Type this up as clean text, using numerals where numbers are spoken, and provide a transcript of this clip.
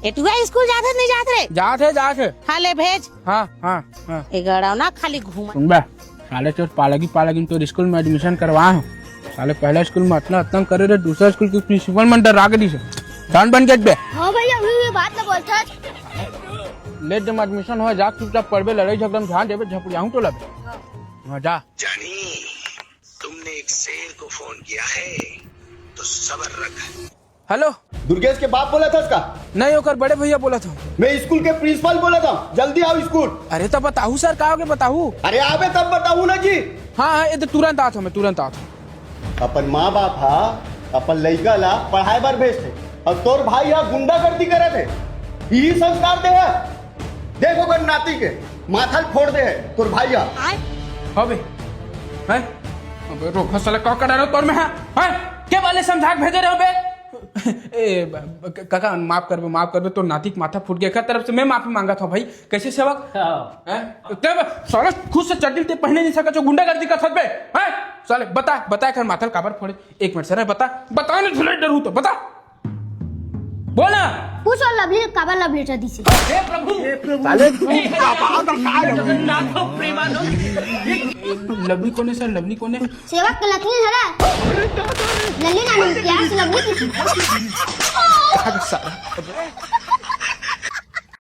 एटुआ school जाते नहीं जाते रे? जाते हाँ ले भेज। हाँ एगड़ा ना खाली घूमा। सुन बे, साले तो पालगी तो स्कूल में एडमिशन करवा हूँ। साले पहला स्कूल में इतना अतंग करे रे, दूसरा स्कूल के प्रिंसिपल में डरा के दी से जान बन गेट पे। हाँ भैया अभी बात ना बोलता। लेट जब एडमिशन हो जा, चुपचाप पढ़बे, लड़ाई झगड़ा में ध्यान देबे, झपड़ियाहूं तो लगे। हाँ जा। जानी, तुमने एक शेर को फोन किया है तो सब्र रख। हेलो, दुर्गेश के बाप बोला था उसका? नहीं होकर बड़े भैया बोला था। मैं स्कूल के प्रिंसिपल बोला था, जल्दी आओ स्कूल। अरे तो बताऊ सर, का होगे बताऊ। अरे आवे तब बताऊ ना जी। हाँ ये तो तुरंत आता मैं, तुरंत आता। अपन माँ बाप हा अपन लड़का ला पढ़ाई बार भेजते और तोर भाई यहाँ गुंडागर्दी करे थे, यही संस्कार दे है। देखो कर नाती के माथा फोड़ दे है तोर भाई यहाँ। अबे हैं, अबे रोका साले, का कर रहे हो तोर में? हैं के वाले समझा के भेजे रहे हो बे? काका माफ कर दो, तो नाती का माथा फूट गया। का तरफ से मैं माफी मांगा था भाई। कैसे सेवक हैं? तब साले खुद से चड्डी ते पहने नहीं सका, जो गुंडागर्दी कर सकबे हैं? साले बता कर माथा काबर फोड़े। एक मिनट सर, बता नहीं झुले डरू तो बता, बोला पूछो लवली काबर ला भेजा दी से। हे प्रभु साले लवली कोने सर, लवली कोने? सेवक के लखनी हरा लल्ली नाम क्या लवली साला